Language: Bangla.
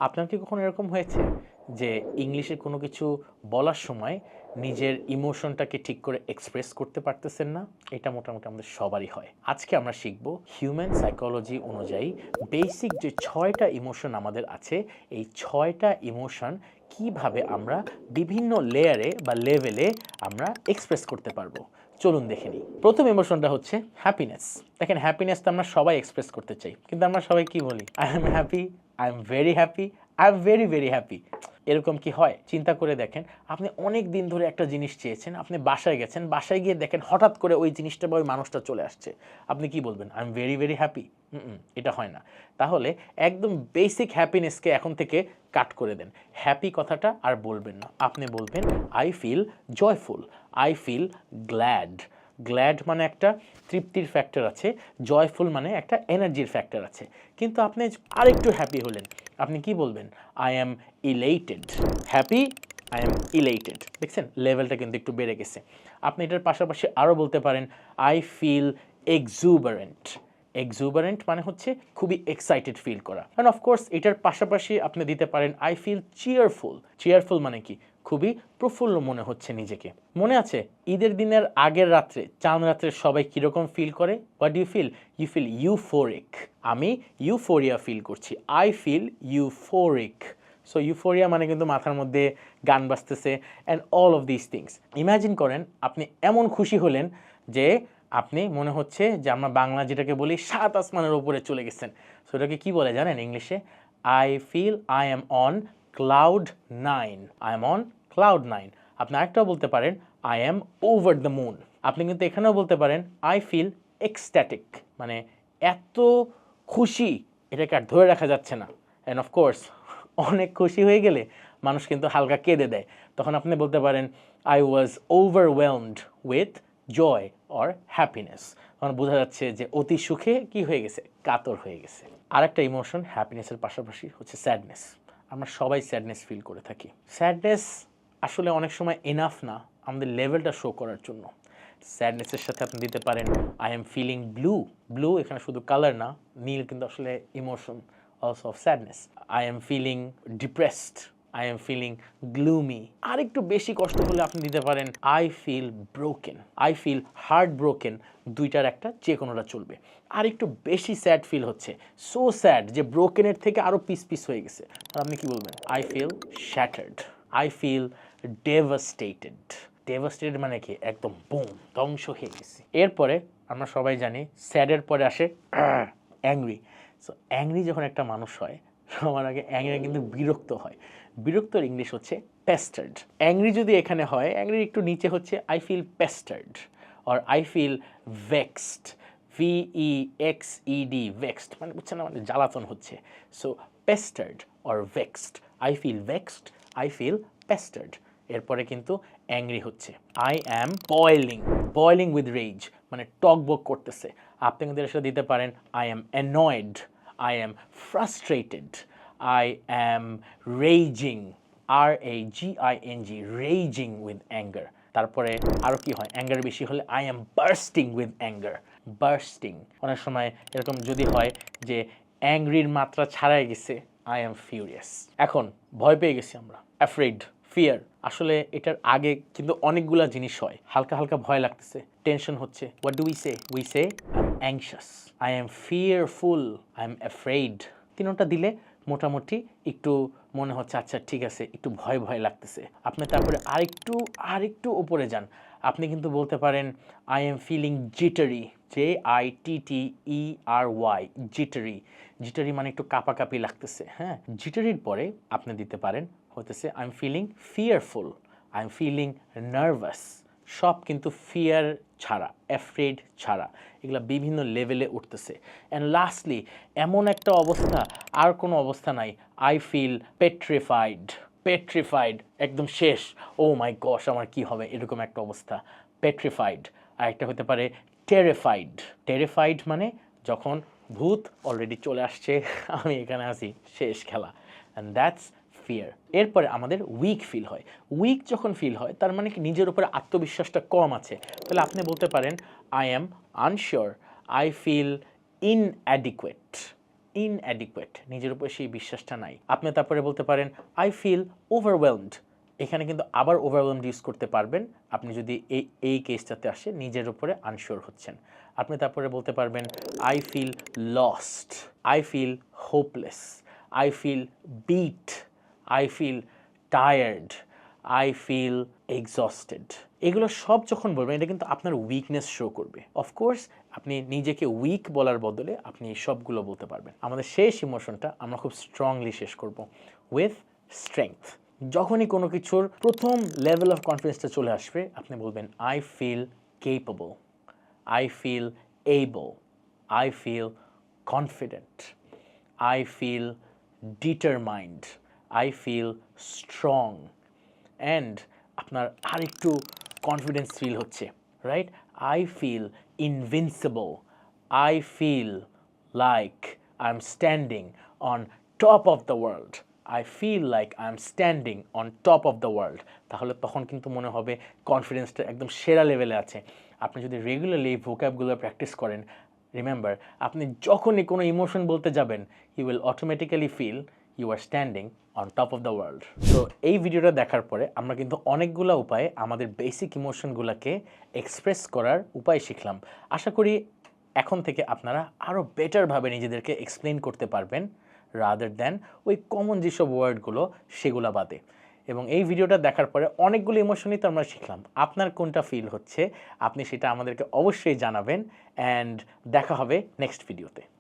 আপনার কি কখনো এরকম হয়েছে যে ইংলিশে কোনো কিছু বলার সময় নিজের ইমোশনটাকে ঠিক করে এক্সপ্রেস করতে পারতেছেন না? এটা মোটামুটি আমাদের সবারই হয়। আজকে আমরা শিখব হিউম্যান সাইকোলজি অনুযায়ী বেসিক যে ৬টা ইমোশন আমাদের আছে, এই ৬টা ইমোশন কিভাবে আমরা বিভিন্ন লেয়ারে বা লেভেলে আমরা এক্সপ্রেস করতে পারবো। চলুন দেখে নিই। প্রথম ইমোশনটা হচ্ছে হ্যাপিনেস। দেখেন, হ্যাপিনেস তো আমরা সবাই এক্সপ্রেস করতে চাই, কিন্তু আমরা সবাই কি বলি? I am happy, I am very happy, I am very very happy. এরকম কি হয়? চিন্তা করে দেখেন, আপনি অনেক দিন ধরে একটা জিনিস চেয়েছেন, আপনি বাসায় গেছেন, বাসায় গিয়ে দেখেন হঠাৎ করে ওই জিনিসটা বা ওই মানুষটা চলে আসছে। আপনি কি বলবেন? I am very very happy? এটা হয় না। তাহলে একদম বেসিক হ্যাপিনেসকে এখন থেকে কাট করে দেন। হ্যাপি কথাটা আর বলবেন না, আপনি বলবেন I feel joyful, I feel glad. Glad মানে একটা তৃপ্তির ফ্যাক্টর আছে, জয়ফুল মানে একটা এনার্জির ফ্যাক্টর আছে। কিন্তু আপনি আরেকটু হ্যাপি হলেন, আপনি কি বলবেন? I am elated. Happy, I am elated. দেখছেন, লেভেলটা কিন্তু একটু বেড়ে গেছে। আপনি এটার পাশাপাশি আরও বলতে পারেন আই ফিল এক্সুবারেন্ট। এক্সুবারেন্ট মানে হচ্ছে খুবই এক্সাইটেড ফিল করা। অ্যান্ড অফকোর্স এটার পাশাপাশি আপনি দিতে পারেন আই ফিল চিয়ারফুল। চিয়ারফুল মানে কি? খুবই প্রফুল্ল মনে হচ্ছে নিজেকে। মনে আছে ঈদের দিনের আগের রাত্রে, চাঁদ রাত্রে সবাই কীরকম ফিল করে? What you feel? You feel euphoric. আমি ইউফোরিয়া ফিল করছি, I feel euphoric. So euphoria মানে কিন্তু মাথার মধ্যে গান বাজতেছে and all of this things. Imagine করেন আপনি এমন খুশি হলেন যে আপনি মনে হচ্ছে যে আমরা বাংলা যেটাকে বলি সাত আসমানের ওপরে চলে গেছেন। সো এটাকে কী বলে জানেন ইংলিশে? I feel I am on cloud nine. I am on cloud nine. আপনি আরেকটাও বলতে পারেন I am over the moon. আপনি কিন্তু এখানেও বলতে পারেন আই ফিল এক্সট্যাটিক, মানে এত খুশি এটাকে আর ধরে রাখা যাচ্ছে না। অ্যান্ড অফকোর্স অনেক খুশি হয়ে গেলে মানুষ কিন্তু হালকা কেঁদে দেয়, তখন আপনি বলতে পারেন I was overwhelmed with joy or happiness. তখন বোঝা যাচ্ছে যে অতি সুখে কি হয়ে গেছে? কাতর হয়ে গেছে। আরেকটা ইমোশন হ্যাপিনেসের পাশাপাশি হচ্ছে স্যাডনেস। আমরা সবাই স্যাডনেস ফিল করে থাকি। স্যাডনেস আসলে অনেক সময় এনাফ না আমাদের লেভেলটা শো করার জন্য। স্যাডনেসের সাথে আপনি দিতে পারেন I am feeling blue. Blue এখানে শুধু কালার না, নীল কিন্তু আসলে emotion also of sadness. I am feeling depressed, I am feeling gloomy. আর একটু বেশি কষ্ট হলে আপনি দিতে পারেন I feel broken, I feel heart broken. দুইটার একটা যে কোনোটা চলবে। আর একটু বেশি স্যাড ফিল হচ্ছে, সো স্যাড যে ব্রোকেনের থেকে আরও পিস পিস হয়ে গেছে, আর আপনি কি বলবেন? I feel shattered, I feel devastated. Devastated মানে কি? একদম বুম, ধ্বংস হয়ে গেছে। এরপরে আমরা সবাই জানি স্যাডের পরে আসে অ্যাংরি। সো অ্যাংরি যখন একটা মানুষ হয়, সবার আগে অ্যাংরি কিন্তু বিরক্ত হয়। বিরক্তর ইংলিশ হচ্ছে পেস্টার্ড। অ্যাংরি যদি এখানে হয়, অ্যাংরির একটু নিচে হচ্ছে I feel pestered or I feel vexed. VEXED, vexed মানে বুঝছেন না, মানে জ্বালাতন হচ্ছে। So pestered or vexed, I feel vexed, I feel pestered. এরপরে কিন্তু অ্যাংরি হচ্ছে I am boiling, boiling with rage মানে টকবক করতেছে। আপনি কিন্তু এর সাথে দিতে পারেন I am annoyed, I am frustrated, I am raging, RAGING, raising with anger. তারপরে আরও কি হয়? অ্যাঙ্গার বেশি হলে I am bursting with anger, bursting. অনেক সময় এরকম যদি হয় যে অ্যাংরির মাত্রা ছাড়াই গেছে, আই অ্যাম ফিউরিয়াস। এখন ভয় পেয়ে গেছি আমরা, অ্যাফ্রেড, ফিয়ার। আসলে এটার আগে কিন্তু অনেকগুলা জিনিস হয়। হালকা হালকা ভয় লাগতেছে, টেনশন হচ্ছে। What do we say? We say I am anxious, I am fearful, I am afraid. তিনটা দিলে মোটামুটি একটু মনে হচ্ছে আচ্ছা ঠিক আছে, একটু ভয় ভয় লাগতেছে। আপনি তারপরে আরেকটু উপরে যান, আপনি কিন্তু বলতে পারেন I am feeling jittery, JITTERY, jittery. Jittery মানে একটু কাঁপাকাঁপি লাগতেছে। হ্যাঁ, জিটারির পরে আপনি দিতে পারেন হতেছে I am feeling fearful, I am feeling nervous. সব কিন্তু ফিয়ার ছাড়া, অ্যাফ্রেড ছাড়া, এগুলো বিভিন্ন লেভেলে উঠতেছে। অ্যান্ড লাস্টলি এমন একটা অবস্থা, আর কোনো অবস্থা নাই, আই ফিল পেট্রিফাইড। পেট্রিফাইড, একদম শেষ, ও মাই গশ আমার কি হবে, এরকম একটা অবস্থা, পেট্রিফাইড। আর একটা হতে পারে টেরিফাইড। টেরিফাইড মানে যখন ভূত অলরেডি চলে আসছে, আমি এখানে আছি, শেষ খেলা। And that's fear. এরপরে আমাদের উইক ফিল হয়। উইক যখন ফিল হয় তার মানে কি নিজের উপরে আত্মবিশ্বাসটা কম আছে। তাহলে আপনি বলতে পারেন I am unsure, I feel inadequate, inadequate, নিজের উপর সেই বিশ্বাসটা নাই। আপনি তারপরে বলতে পারেন আই ফিল ওভারওয়েলমড। এখানে কিন্তু আবার ওভারওয়েলমড ইউজ করতে পারবেন আপনি যদি এই কেসটাতে আসে নিজের উপরে আনশিওর হচ্ছেন। আপনি তারপরে বলতে পারবেন I feel lost, I feel hopeless, I feel beat, I feel tired, I feel exhausted. এগুলো সব যখন বলবেন এটা কিন্তু আপনার উইকনেস শো করবে। অফকোর্স আপনি নিজেকে উইক বলার বদলে আপনি এই সবগুলো বলতে পারবেন। আমাদের শেষ ইমোশনটা আমরা খুব স্ট্রংলি শেষ করব উইথ স্ট্রেংথ। যখনই কোনো কিছুর প্রথম লেভেল অফ কনফিডেন্সটা চলে আসবে আপনি বলবেন I feel capable, I feel able, I feel confident, I feel determined, I feel strong, and আপনার আরেকটু কনফিডেন্স ফিল হচ্ছে, right? I feel invincible, I feel like I'm standing on top of the world, I feel like I'm standing on top of the world. তাহলে তখন কিন্তু মনে হবে কনফিডেন্সটা একদম সেরা লেভেলে আছে। আপনি যদি রেগুলারলি এই ভোক্যাবগুলো প্র্যাকটিস করেন, রিমেম্বার আপনি যখনই কোনো ইমোশন বলতে যাবেন you will automatically feel you are standing on top of the world. তো এই ভিডিওটা দেখার পরে আমরা কিন্তু অনেকগুলো উপায়ে আমাদের বেসিক ইমোশনগুলোকে এক্সপ্রেস করার উপায় শিখলাম। আশা করি এখন থেকে আপনারা আরও বেটারভাবে নিজেদেরকে এক্সপ্লেন করতে পারবেন রাদার দ্যান ওই কমন যেসব ওয়ার্ডগুলো সেগুলো বাদে। এবং এই ভিডিওটা দেখার পরে অনেকগুলো ইমোশনই তো আমরা শিখলাম। আপনার কোনটা ফিল হচ্ছে আপনি সেটা আমাদেরকে অবশ্যই জানাবেন, অ্যান্ড দেখা হবে নেক্সট ভিডিওতে।